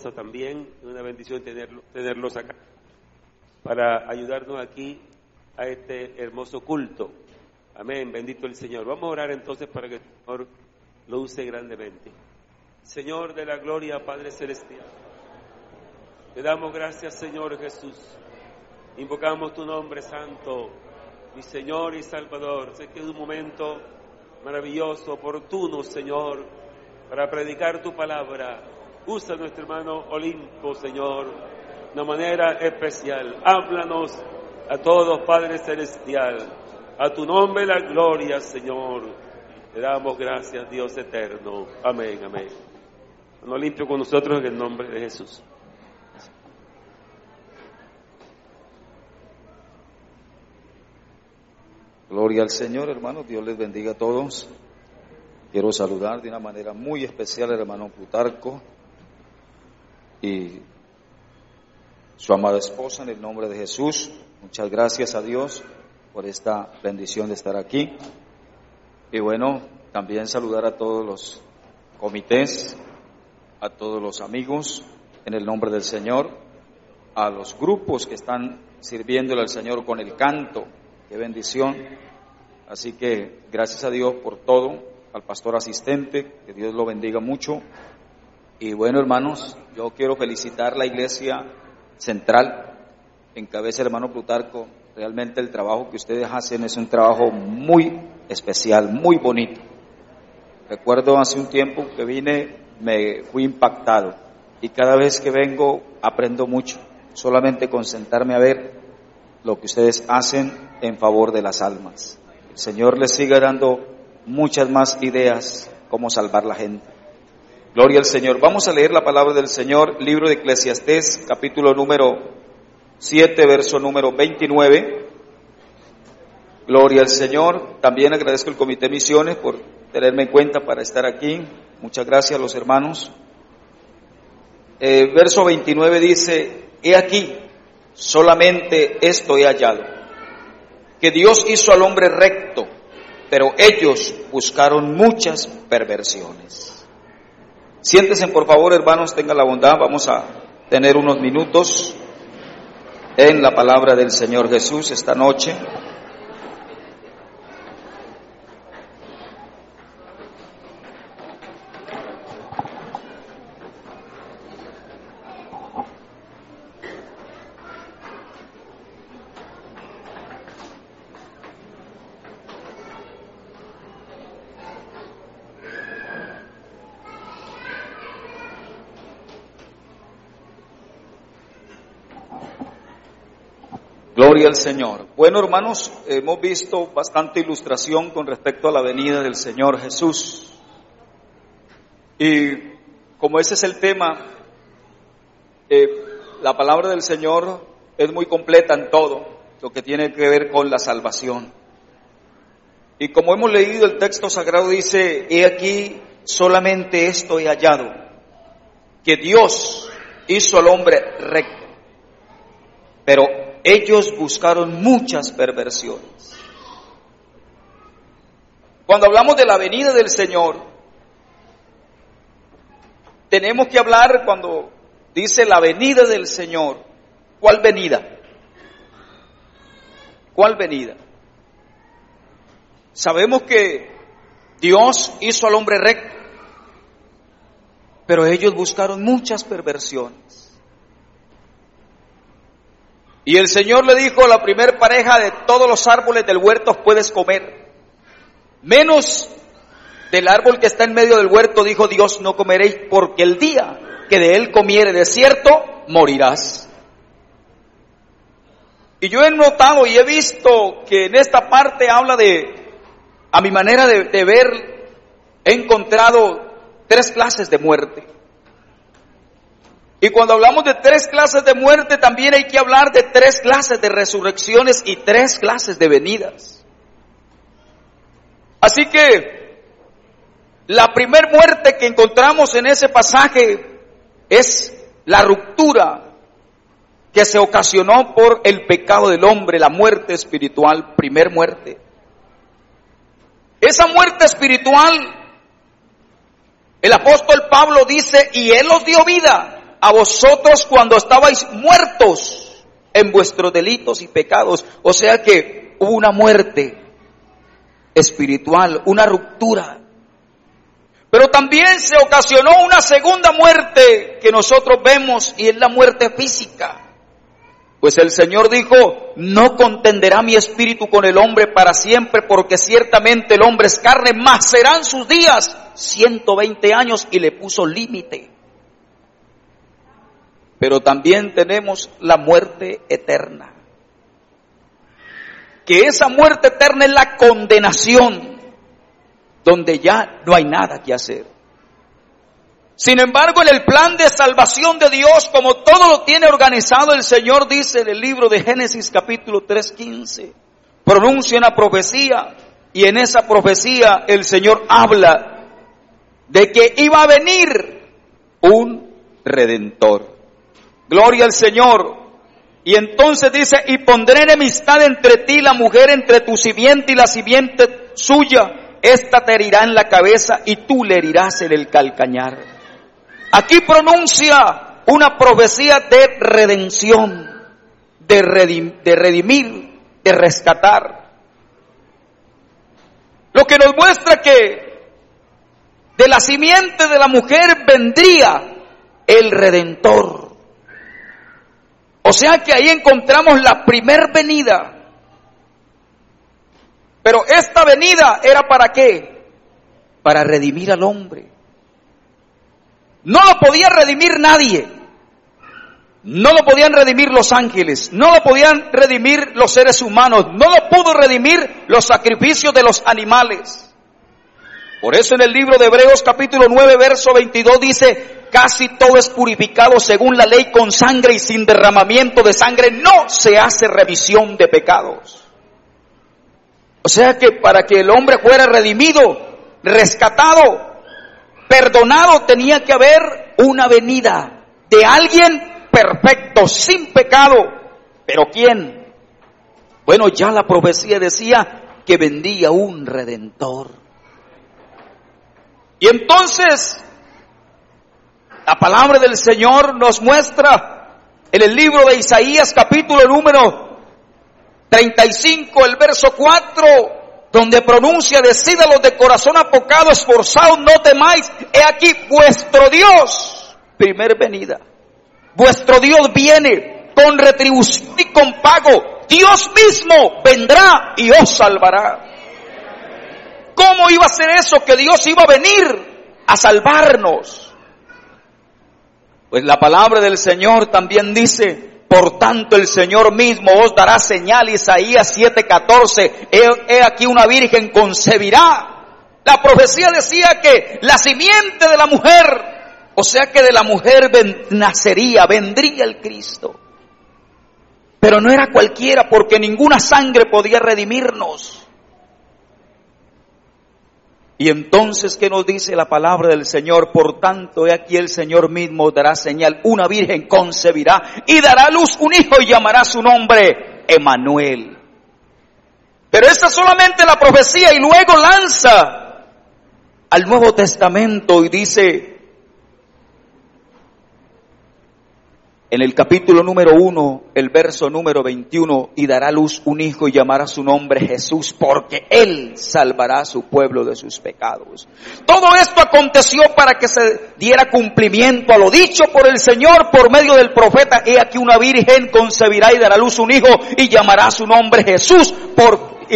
esposa también. Una bendición tenerlos acá para ayudarnos aquí a este hermoso culto. Amén, bendito el Señor. Vamos a orar entonces para que el Señor lo use grandemente. Señor de la gloria, Padre Celestial, te damos gracias, Señor Jesús. Invocamos tu nombre santo, mi Señor y Salvador. Sé que es un momento maravilloso, oportuno, Señor, para predicar tu palabra. Usa a nuestro hermano Olimpo, Señor, de una manera especial. Háblanos a todos, Padre Celestial. A tu nombre la gloria, Señor. Te damos gracias, Dios eterno. Amén, amén. Hermano Olimpo con nosotros en el nombre de Jesús. Gloria al Señor, hermanos. Dios les bendiga a todos. Quiero saludar de una manera muy especial al hermano Plutarco y su amada esposa en el nombre de Jesús. Muchas gracias a Dios por esta bendición de estar aquí. Y bueno, también saludar a todos los comités, a todos los amigos en el nombre del Señor, a los grupos que están sirviéndole al Señor con el canto. Qué bendición. Así que gracias a Dios por todo, al pastor asistente, que Dios lo bendiga mucho. Y bueno, hermanos, yo quiero felicitar la iglesia central, en cabeza del hermano Plutarco. Realmente el trabajo que ustedes hacen es un trabajo muy especial, muy bonito. Recuerdo hace un tiempo que vine, me fui impactado, y cada vez que vengo aprendo mucho, solamente con sentarme a ver lo que ustedes hacen en favor de las almas. El Señor les siga dando muchas más ideas cómo salvar la gente. Gloria al Señor. Vamos a leer la palabra del Señor, libro de Eclesiastés, capítulo número 7, verso número 29. Gloria al Señor. También agradezco al Comité de Misiones por tenerme en cuenta para estar aquí. Muchas gracias a los hermanos. Verso 29 dice: he aquí, solamente esto he hallado, que Dios hizo al hombre recto, pero ellos buscaron muchas perversiones. Siéntense por favor, hermanos, tengan la bondad, vamos a tener unos minutos en la palabra del Señor Jesús esta noche. Gloria al Señor. Bueno, hermanos, hemos visto bastante ilustración con respecto a la venida del Señor Jesús. Y como ese es el tema, la palabra del Señor es muy completa en todo lo que tiene que ver con la salvación. Y como hemos leído, el texto sagrado dice: he aquí, solamente esto he hallado, que Dios hizo al hombre recto, pero ellos buscaron muchas perversiones. Cuando hablamos de la venida del Señor, tenemos que hablar, cuando dice la venida del Señor, ¿cuál venida? ¿Cuál venida? Sabemos que Dios hizo al hombre recto, pero ellos buscaron muchas perversiones. Y el Señor le dijo a la primer pareja: de todos los árboles del huerto puedes comer, menos del árbol que está en medio del huerto, dijo Dios, no comeréis, porque el día que de él comiere, de cierto morirás. Y yo he notado y he visto que en esta parte habla a mi manera de ver, he encontrado 3 clases de muerte. Y cuando hablamos de 3 clases de muerte, también hay que hablar de 3 clases de resurrecciones y 3 clases de venidas. Así que la primer muerte que encontramos en ese pasaje es la ruptura que se ocasionó por el pecado del hombre, la muerte espiritual, primer muerte. Esa muerte espiritual, el apóstol Pablo dice: y Él os dio vida a vosotros cuando estabais muertos en vuestros delitos y pecados. O sea que hubo una muerte espiritual, una ruptura. Pero también se ocasionó una segunda muerte que nosotros vemos, y es la muerte física. Pues el Señor dijo: no contenderá mi espíritu con el hombre para siempre, porque ciertamente el hombre es carne, mas serán sus días 120 años, y le puso límite. Pero también tenemos la muerte eterna, que esa muerte eterna es la condenación, donde ya no hay nada que hacer. Sin embargo, en el plan de salvación de Dios, como todo lo tiene organizado, el Señor dice en el libro de Génesis capítulo 3:15, pronuncia una profecía, y en esa profecía el Señor habla de que iba a venir un Redentor. Gloria al Señor. Y entonces dice: y pondré enemistad entre ti y la mujer, entre tu simiente y la simiente suya. Esta te herirá en la cabeza y tú le herirás en el calcañar. Aquí pronuncia una profecía de redención, de redimir, de rescatar. Lo que nos muestra que de la simiente de la mujer vendría el Redentor. O sea que ahí encontramos la primer venida. Pero esta venida era ¿para qué? Para redimir al hombre. No lo podía redimir nadie. No lo podían redimir los ángeles. No lo podían redimir los seres humanos. No lo pudo redimir los sacrificios de los animales. Por eso en el libro de Hebreos capítulo 9 verso 22 dice: casi todo es purificado según la ley con sangre, y sin derramamiento de sangre no se hace remisión de pecados. O sea que para que el hombre fuera redimido, rescatado, perdonado, tenía que haber una venida de alguien perfecto, sin pecado. ¿Pero quién? Bueno, ya la profecía decía que vendría un Redentor. Y entonces la palabra del Señor nos muestra en el libro de Isaías capítulo número 35, el verso 4, donde pronuncia: decid a los de corazón apocado, esforzaos, no temáis, he aquí vuestro Dios, primer venida. Vuestro Dios viene con retribución y con pago. Dios mismo vendrá y os salvará. ¿Cómo iba a ser eso? Que Dios iba a venir a salvarnos. Pues la palabra del Señor también dice: por tanto el Señor mismo os dará señal. Isaías 7:14, he aquí una virgen concebirá. La profecía decía que la simiente de la mujer, o sea que de la mujer vendría el Cristo. Pero no era cualquiera, porque ninguna sangre podía redimirnos. Y entonces, ¿qué nos dice la palabra del Señor? Por tanto, he aquí el Señor mismo dará señal, una virgen concebirá y dará a luz un hijo, y llamará su nombre Emanuel. Pero esta es solamente la profecía, y luego lanza al Nuevo Testamento y dice en el capítulo número 1, el verso número 21, y dará a luz un hijo y llamará su nombre Jesús, porque él salvará a su pueblo de sus pecados. Todo esto aconteció para que se diera cumplimiento a lo dicho por el Señor por medio del profeta: he aquí una virgen concebirá y dará a luz un hijo y llamará su nombre Jesús, porque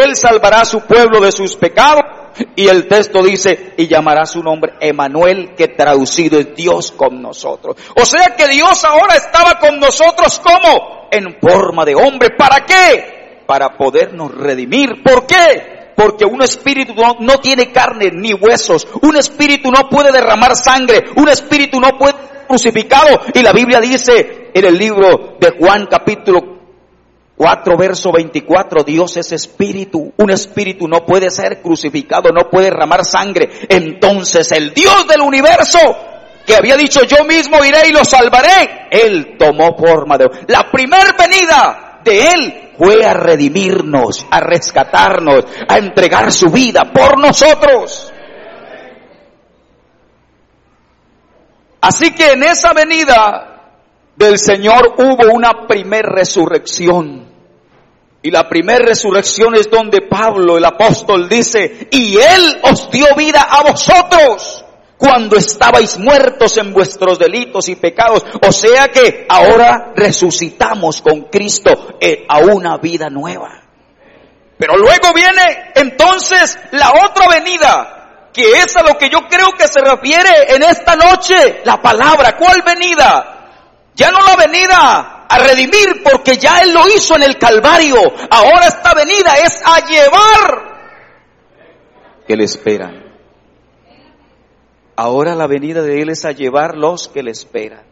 él salvará a su pueblo de sus pecados. Y el texto dice: y llamará su nombre Emanuel, que traducido es Dios con nosotros. O sea que Dios ahora estaba con nosotros, ¿cómo? En forma de hombre. ¿Para qué? Para podernos redimir. ¿Por qué? Porque un espíritu no tiene carne ni huesos. Un espíritu no puede derramar sangre. Un espíritu no puede ser crucificado. Y la Biblia dice en el libro de Juan capítulo 4, verso 24, Dios es espíritu. Un espíritu no puede ser crucificado, no puede derramar sangre. Entonces el Dios del universo, que había dicho: yo mismo iré y lo salvaré, Él tomó forma de... La primer venida de Él fue a redimirnos, a rescatarnos, a entregar su vida por nosotros. Así que en esa venida del Señor hubo una primer resurrección. Y la primera resurrección es donde Pablo, el apóstol, dice: y Él os dio vida a vosotros cuando estabais muertos en vuestros delitos y pecados. O sea que ahora resucitamos con Cristo a una vida nueva. Pero luego viene entonces la otra venida, que es a lo que yo creo que se refiere en esta noche la palabra. ¿Cuál venida? Ya no la venida a redimir, porque ya Él lo hizo en el Calvario. Ahora esta venida es a llevar que le esperan. Ahora la venida de Él es a llevar los que le esperan.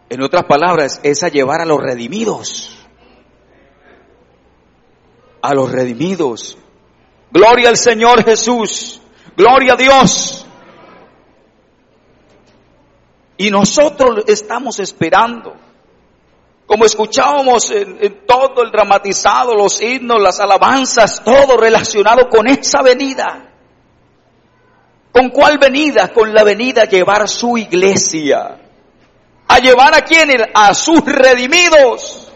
En otras palabras, es a llevar a los redimidos. A los redimidos. Gloria al Señor Jesús. Gloria a Dios. Y nosotros estamos esperando. Como escuchábamos en todo el dramatizado, los himnos, las alabanzas, todo relacionado con esa venida. ¿Con cuál venida? Con la venida a llevar su iglesia. ¿A llevar a quiénes? A sus redimidos.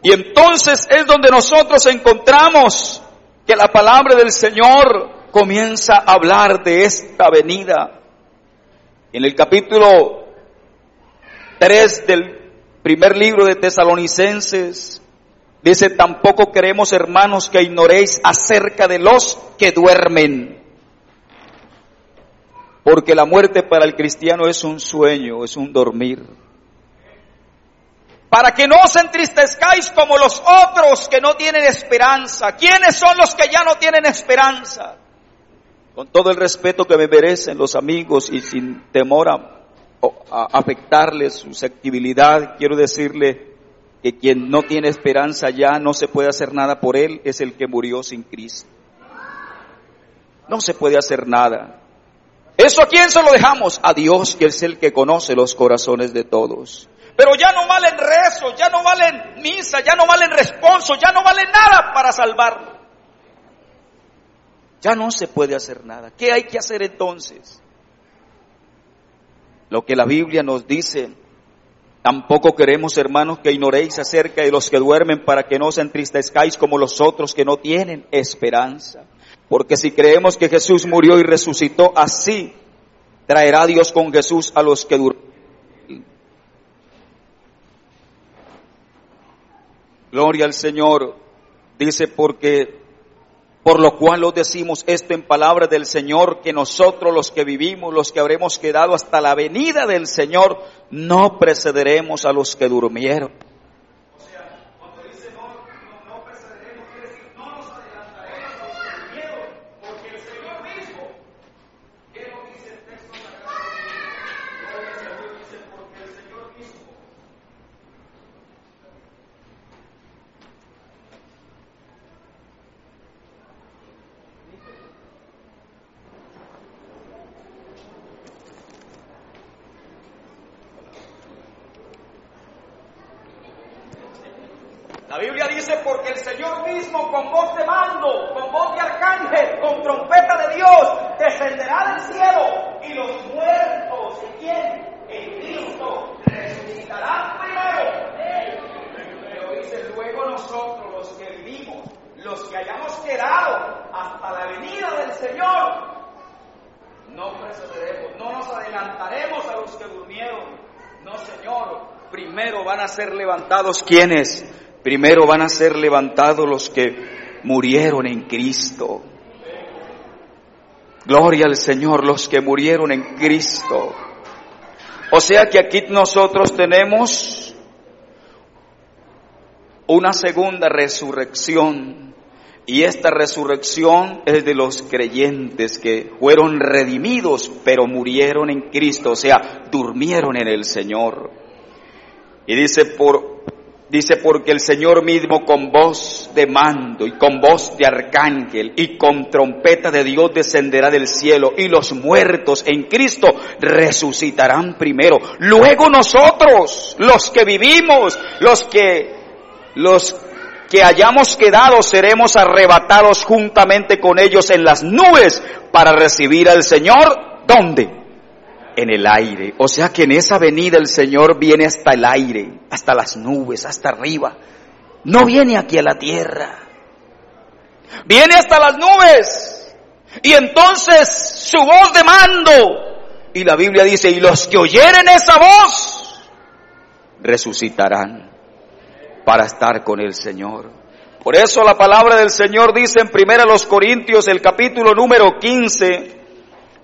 Y entonces es donde nosotros encontramos que la palabra del Señor comienza a hablar de esta venida. En el capítulo 3 del primer libro de Tesalonicenses, dice: tampoco queremos, hermanos, que ignoréis acerca de los que duermen. Porque la muerte para el cristiano es un sueño, es un dormir. Para que no os entristezcáis como los otros que no tienen esperanza. ¿Quiénes son los que ya no tienen esperanza? Con todo el respeto que me merecen los amigos y sin temor a afectarles susceptibilidad, quiero decirle que quien no tiene esperanza ya no se puede hacer nada por él, es el que murió sin Cristo. No se puede hacer nada. ¿Eso a quién se lo dejamos? A Dios, que es el que conoce los corazones de todos. Pero ya no valen rezos, ya no valen misa, ya no valen responsos, ya no valen nada para salvarlo. Ya no se puede hacer nada. ¿Qué hay que hacer entonces? Lo que la Biblia nos dice: tampoco queremos, hermanos, que ignoréis acerca de los que duermen, para que no os entristezcáis como los otros que no tienen esperanza. Porque si creemos que Jesús murió y resucitó, así traerá Dios con Jesús a los que duermen. Gloria al Señor. Dice: porque por lo cual os decimos esto en palabra del Señor, que nosotros los que vivimos, los que habremos quedado hasta la venida del Señor, no precederemos a los que durmieron. O sea, cuando dice no precederemos, quiere decir no nos adelantaremos a los que durmieron, porque el Señor mismo, ¿qué nos dice el texto sagrado? Gloria al Señor, dice: porque el Señor mismo. La Biblia dice: porque el Señor mismo, con voz de mando, con voz de arcángel, con trompeta de Dios, descenderá del cielo, y los muertos, ¿en quién? En Cristo, resucitarán primero. Pero dice: luego nosotros, los que vivimos, los que hayamos quedado hasta la venida del Señor, no precederemos, no nos adelantaremos a los que durmieron. No, Señor, primero van a ser levantados, ¿quiénes? Primero van a ser levantados los que murieron en Cristo. Gloria al Señor, los que murieron en Cristo. O sea que aquí nosotros tenemos una segunda resurrección. Y esta resurrección es de los creyentes que fueron redimidos, pero murieron en Cristo, o sea, durmieron en el Señor. Y dice: porque el Señor mismo, con voz de mando y con voz de arcángel y con trompeta de Dios, descenderá del cielo, y los muertos en Cristo resucitarán primero. Luego nosotros, los que vivimos, los que hayamos quedado, seremos arrebatados juntamente con ellos en las nubes para recibir al Señor ¿Dónde? En el aire. O sea que en esa venida el Señor viene hasta el aire, hasta las nubes, hasta arriba. No viene aquí a la tierra. Viene hasta las nubes. Y entonces su voz de mando. Y la Biblia dice, y los que oyeren esa voz, resucitarán para estar con el Señor. Por eso la palabra del Señor dice en 1 Corintios, el capítulo número 15,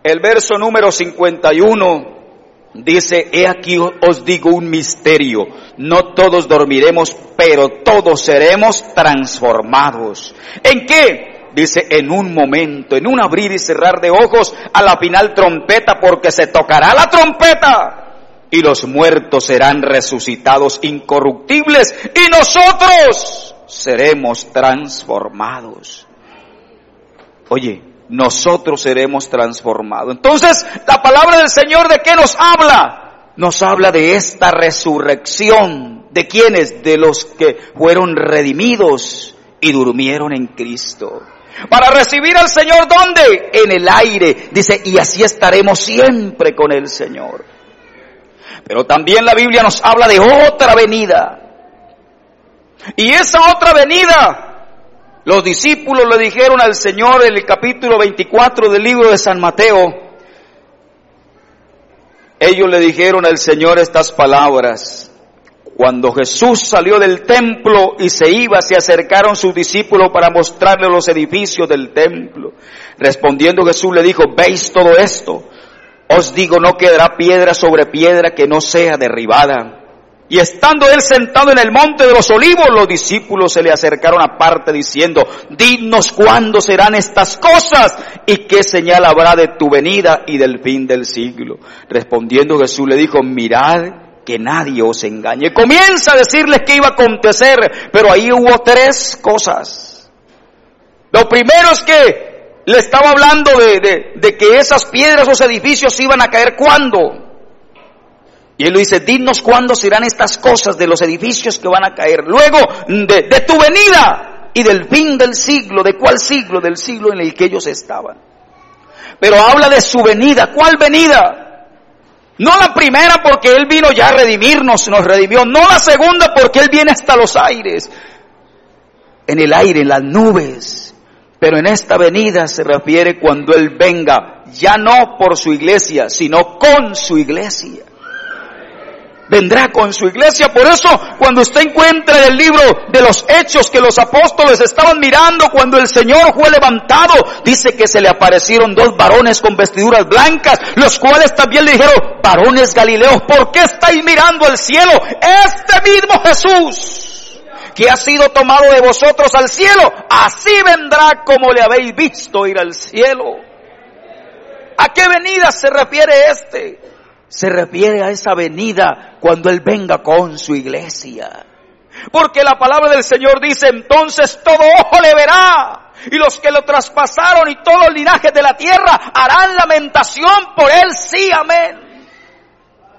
el verso número 51, dice, he aquí os digo un misterio, no todos dormiremos, pero todos seremos transformados. ¿En qué? Dice, en un momento, en un abrir y cerrar de ojos, a la final trompeta, porque se tocará la trompeta, y los muertos serán resucitados incorruptibles, y nosotros seremos transformados. Oye, nosotros seremos transformados. Entonces, la palabra del Señor, ¿de qué nos habla? Nos habla de esta resurrección. ¿De quiénes? De los que fueron redimidos y durmieron en Cristo. Para recibir al Señor, ¿dónde? En el aire. Dice, y así estaremos siempre con el Señor. Pero también la Biblia nos habla de otra venida. Y esa otra venida, los discípulos le dijeron al Señor en el capítulo 24 del libro de San Mateo. Ellos le dijeron al Señor estas palabras. Cuando Jesús salió del templo y se iba, se acercaron sus discípulos para mostrarle los edificios del templo. Respondiendo Jesús le dijo, ¿veis todo esto? Os digo, no quedará piedra sobre piedra que no sea derribada. Y estando él sentado en el monte de los olivos, los discípulos se le acercaron aparte diciendo, dinos cuándo serán estas cosas y qué señal habrá de tu venida y del fin del siglo. Respondiendo Jesús le dijo, mirad que nadie os engañe. Comienza a decirles qué iba a acontecer, pero ahí hubo tres cosas. Lo primero es que le estaba hablando de que esas piedras, esos edificios iban a caer ¿cuándo? Y él le dice, dinos cuándo serán estas cosas de los edificios que van a caer. Luego, de tu venida y del fin del siglo. ¿De cuál siglo? Del siglo en el que ellos estaban. Pero habla de su venida. ¿Cuál venida? No la primera porque Él vino ya a redimirnos, nos redimió. No la segunda porque Él viene hasta los aires. En el aire, en las nubes. Pero en esta venida se refiere cuando Él venga. Ya no por su iglesia, sino con su iglesia. Vendrá con su iglesia. Por eso cuando usted encuentra en el libro de los Hechos que los apóstoles estaban mirando cuando el Señor fue levantado, dice que se le aparecieron dos varones con vestiduras blancas, los cuales también le dijeron, varones galileos, ¿por qué estáis mirando al cielo? Este mismo Jesús que ha sido tomado de vosotros al cielo, así vendrá como le habéis visto ir al cielo. ¿A qué venida se refiere este? Se refiere a esa venida cuando Él venga con su iglesia. Porque la palabra del Señor dice, entonces todo ojo le verá, y los que lo traspasaron y todos los linajes de la tierra harán lamentación por Él, sí, amén.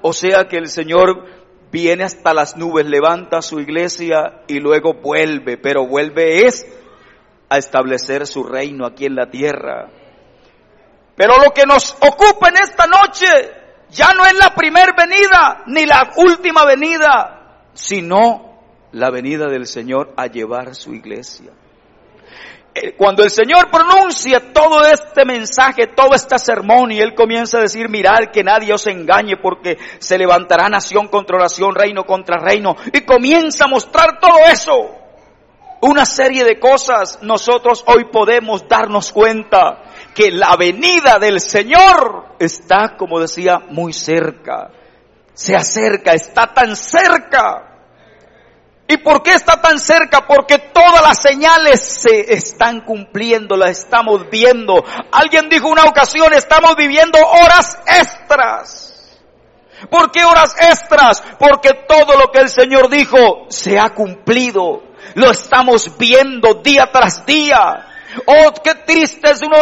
O sea que el Señor viene hasta las nubes, levanta su iglesia y luego vuelve, pero vuelve es a establecer su reino aquí en la tierra. Pero lo que nos ocupa en esta noche ya no es la primer venida, ni la última venida, sino la venida del Señor a llevar su iglesia. Cuando el Señor pronuncia todo este mensaje, todo este sermón, y Él comienza a decir, mirad que nadie os engañe, porque se levantará nación contra nación, reino contra reino, y comienza a mostrar todo eso. Una serie de cosas, nosotros hoy podemos darnos cuenta que la venida del Señor está, como decía, muy cerca. Se acerca, está tan cerca. ¿Y por qué está tan cerca? Porque todas las señales se están cumpliendo, las estamos viendo. Alguien dijo una ocasión, estamos viviendo horas extras. ¿Por qué horas extras? Porque todo lo que el Señor dijo se ha cumplido. Lo estamos viendo día tras día. Oh, qué triste es uno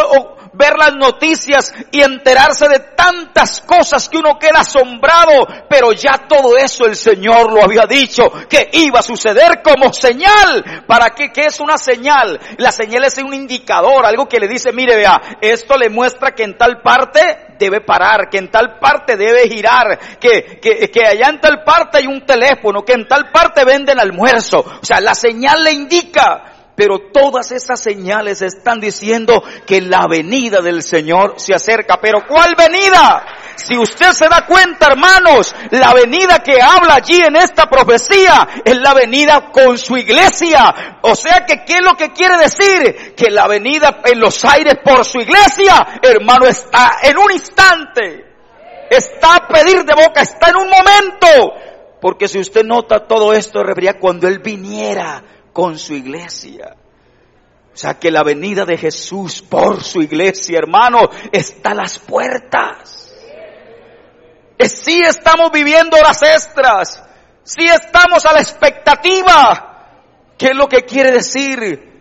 ver las noticias y enterarse de tantas cosas que uno queda asombrado, pero ya todo eso el Señor lo había dicho que iba a suceder como señal. ¿Para qué? ¿Qué es una señal? La señal es un indicador, algo que le dice, mire, vea, esto le muestra que en tal parte debe parar, que en tal parte debe girar, que allá en tal parte hay un teléfono, que en tal parte venden almuerzo. O sea, la señal le indica. Pero todas esas señales están diciendo que la venida del Señor se acerca. ¿Pero cuál venida? Si usted se da cuenta, hermanos, la venida que habla allí en esta profecía es la venida con su iglesia. O sea que, ¿qué es lo que quiere decir? Que la venida en los aires por su iglesia, hermano, está en un instante. Está a pedir de boca, está en un momento. Porque si usted nota todo esto, refería cuando Él viniera con su iglesia. O sea que la venida de Jesús por su iglesia, hermano, está a las puertas. Sí estamos viviendo horas extras, sí estamos a la expectativa. ¿Qué es lo que quiere decir?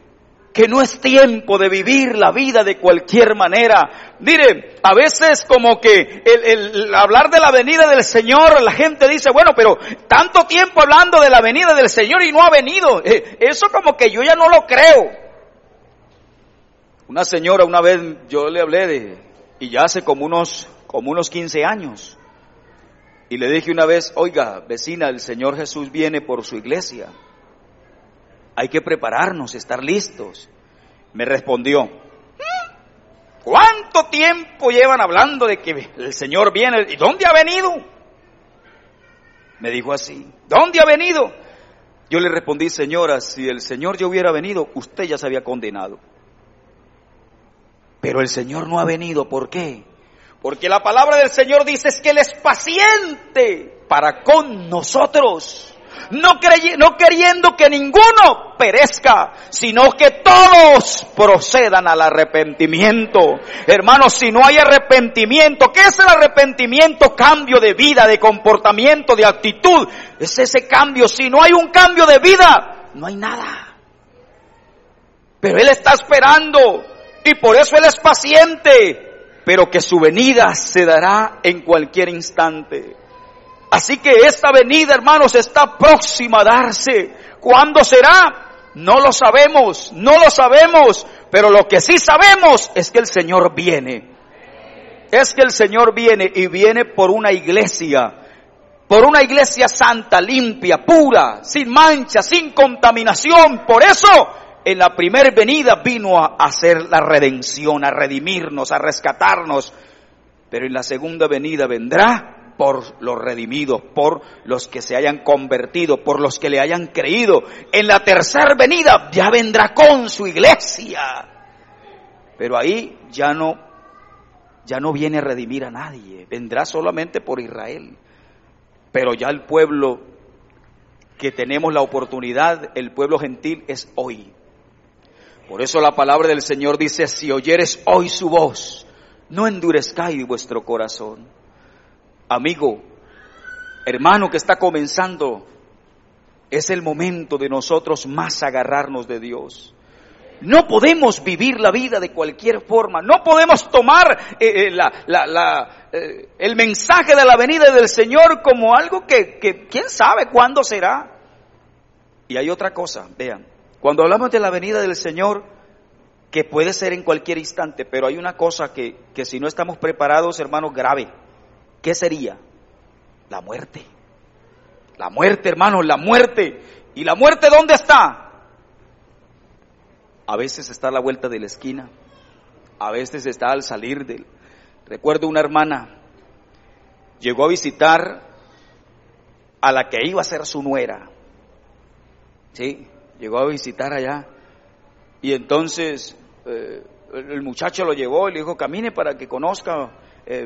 Que no es tiempo de vivir la vida de cualquier manera. Mire, a veces como que el hablar de la venida del Señor, la gente dice, bueno, pero tanto tiempo hablando de la venida del Señor y no ha venido. Eso como que yo ya no lo creo. Una señora una vez yo le hablé y ya hace como unos 15 años. Y le dije una vez, oiga, vecina, el Señor Jesús viene por su iglesia. Hay que prepararnos, estar listos. Me respondió, ¿cuánto tiempo llevan hablando de que el Señor viene? ¿Y dónde ha venido? Me dijo así, ¿dónde ha venido? Yo le respondí, señora, si el Señor ya hubiera venido, usted ya se había condenado. Pero el Señor no ha venido, ¿por qué? Porque la palabra del Señor dice es que Él es paciente para con nosotros. No queriendo que ninguno perezca, sino que todos procedan al arrepentimiento. Hermanos, si no hay arrepentimiento, ¿qué es el arrepentimiento? Cambio de vida, de comportamiento, de actitud. Es ese cambio. Si no hay un cambio de vida, no hay nada. Pero Él está esperando y por eso Él es paciente, pero que su venida se dará en cualquier instante. Así que esta venida, hermanos, está próxima a darse. ¿Cuándo será? No lo sabemos, pero lo que sí sabemos es que el Señor viene. Es que el Señor viene y viene por una iglesia santa, limpia, pura, sin mancha, sin contaminación. Por eso, en la primera venida vino a hacer la redención, a redimirnos, a rescatarnos. Pero en la segunda venida vendrá por los redimidos, por los que se hayan convertido, por los que le hayan creído. En la tercera venida ya vendrá con su iglesia. Pero ahí ya no viene a redimir a nadie, vendrá solamente por Israel. Pero ya el pueblo que tenemos la oportunidad, el pueblo gentil, es hoy. Por eso la palabra del Señor dice, si oyeres hoy su voz, no endurezcáis vuestro corazón. Amigo, hermano que está comenzando, es el momento de nosotros más agarrarnos de Dios. No podemos vivir la vida de cualquier forma, no podemos tomar el mensaje de la venida del Señor como algo que quién sabe cuándo será. Y hay otra cosa, vean, cuando hablamos de la venida del Señor, que puede ser en cualquier instante, pero hay una cosa que si no estamos preparados, hermanos, grave. ¿Qué sería? La muerte. La muerte, hermanos, la muerte. ¿Y la muerte dónde está? A veces está a la vuelta de la esquina, a veces está al salir del... Recuerdo una hermana, llegó a visitar a la que iba a ser su nuera. Sí, llegó a visitar allá. Y entonces el muchacho lo llevó y le dijo, camine para que conozca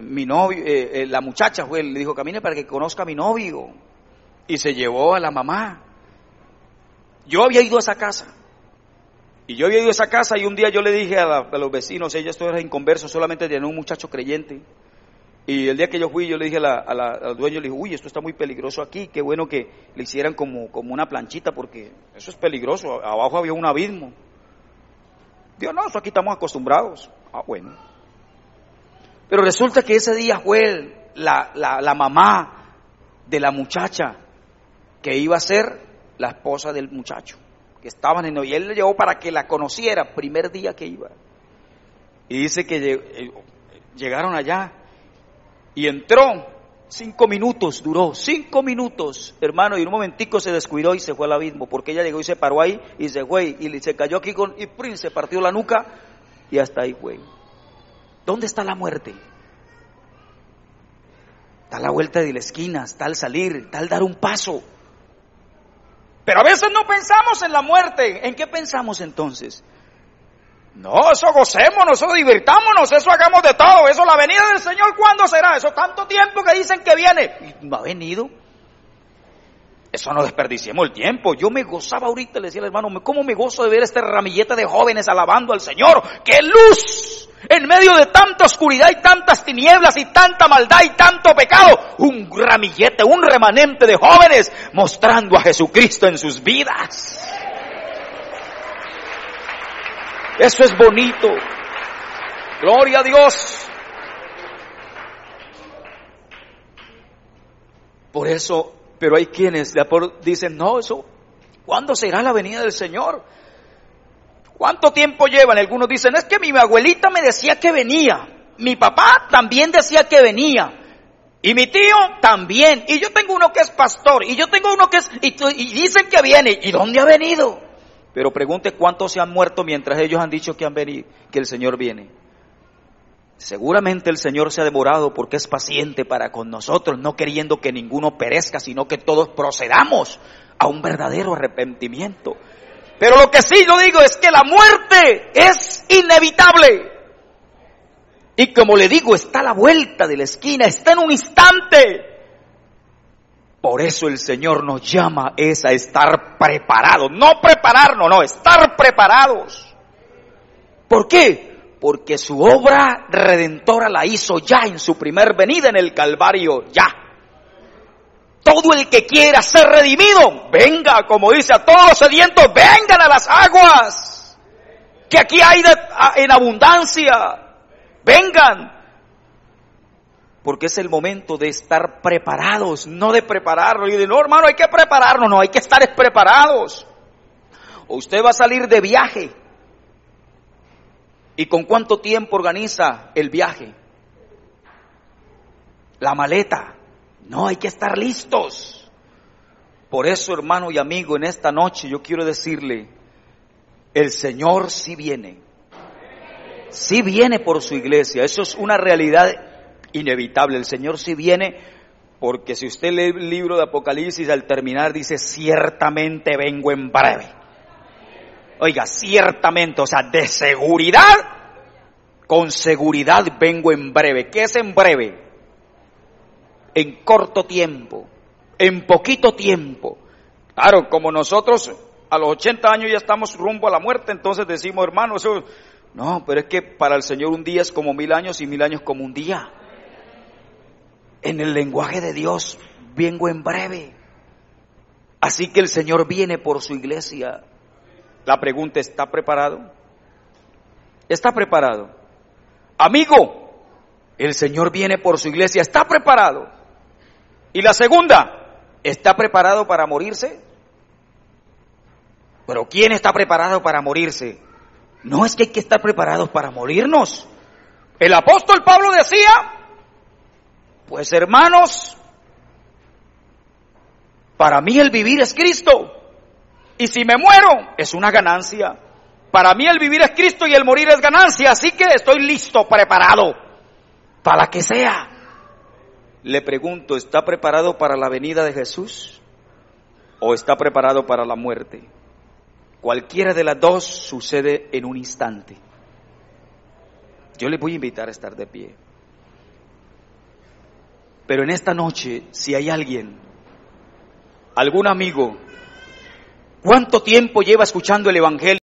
mi novio. La muchacha fue, le dijo, camine para que conozca a mi novio. Y se llevó a la mamá. Yo había ido a esa casa. Y un día yo le dije a los vecinos, ellos todos eran inconversos, solamente tenían un muchacho creyente. Y el día que yo fui, yo le dije al dueño, le dije, uy, esto está muy peligroso aquí, qué bueno que le hicieran como una planchita, porque eso es peligroso, abajo había un abismo. Digo, no, eso aquí estamos acostumbrados. Ah, bueno. Pero resulta que ese día fue la mamá de la muchacha que iba a ser la esposa del muchacho, que estaban y él le llevó para que la conociera, primer día que iba. Y dice que llegaron allá Y entró, 5 minutos duró, 5 minutos, hermano, y en un momentico se descuidó y se fue al abismo, porque ella llegó y se paró ahí, y se fue, y se cayó aquí y se partió la nuca, y hasta ahí fue. ¿Dónde está la muerte? Está a la vuelta de la esquina, está al salir, está al dar un paso. Pero a veces no pensamos en la muerte. ¿En qué pensamos entonces? No, eso gocémonos, eso divirtámonos, eso hagamos de todo. Eso, la venida del Señor, ¿cuándo será? Eso tanto tiempo que dicen que viene. Y no ha venido. Eso no desperdiciemos el tiempo. Yo me gozaba ahorita, le decía al hermano, ¿cómo me gozo de ver este ramillete de jóvenes alabando al Señor? ¡Qué luz! En medio de tanta oscuridad y tantas tinieblas y tanta maldad y tanto pecado, un ramillete, un remanente de jóvenes mostrando a Jesucristo en sus vidas. Eso es bonito. Gloria a Dios. Por eso, pero hay quienes dicen, no, eso, ¿cuándo será la venida del Señor? ¿Cuánto tiempo llevan? Algunos dicen, es que mi abuelita me decía que venía, mi papá también decía que venía, y mi tío también, y yo tengo uno que es pastor, y yo tengo uno que es, y dicen que viene, ¿y dónde ha venido? Pero pregunte cuántos se han muerto mientras ellos han dicho que han venido, que el Señor viene. Seguramente el Señor se ha demorado porque es paciente para con nosotros, no queriendo que ninguno perezca, sino que todos procedamos a un verdadero arrepentimiento. Pero lo que sí yo digo es que la muerte es inevitable. Y como le digo, está a la vuelta de la esquina, está en un instante. Por eso el Señor nos llama a estar preparados. No prepararnos, no, estar preparados. ¿Por qué? Porque su obra redentora la hizo ya en su primer venida en el Calvario, ya. Todo el que quiera ser redimido, venga, como dice, a todos los sedientos, vengan a las aguas, que aquí hay en abundancia, vengan. Porque es el momento de estar preparados, no de prepararnos. Y de no, hermano, hay que prepararnos, no, hay que estar preparados. O usted va a salir de viaje. ¿Y con cuánto tiempo organiza el viaje? La maleta. No, hay que estar listos. Por eso, hermano y amigo, en esta noche yo quiero decirle, el Señor sí viene. Sí viene por su iglesia. Eso es una realidad inevitable. El Señor sí viene, porque si usted lee el libro de Apocalipsis, al terminar dice, ciertamente vengo en breve. Oiga, ciertamente, o sea, de seguridad, con seguridad vengo en breve. ¿Qué es en breve? En corto tiempo, en poquito tiempo. Claro, como nosotros a los 80 años ya estamos rumbo a la muerte, entonces decimos, hermano, eso... No, pero es que para el Señor un día es como 1000 años y 1000 años como un día. En el lenguaje de Dios, vengo en breve. Así que el Señor viene por su iglesia. La pregunta, ¿está preparado? ¿Está preparado? Amigo, el Señor viene por su iglesia, ¿está preparado? Y la segunda, ¿está preparado para morirse? Pero ¿quién está preparado para morirse? No es que hay que estar preparados para morirnos. El apóstol Pablo decía, pues hermanos, para mí el vivir es Cristo, y si me muero es una ganancia. Para mí el vivir es Cristo y el morir es ganancia, así que estoy listo, preparado, para la que sea. Le pregunto, ¿está preparado para la venida de Jesús o está preparado para la muerte? Cualquiera de las dos sucede en un instante. Yo les voy a invitar a estar de pie. Pero en esta noche, si hay alguien, algún amigo, ¿cuánto tiempo lleva escuchando el Evangelio?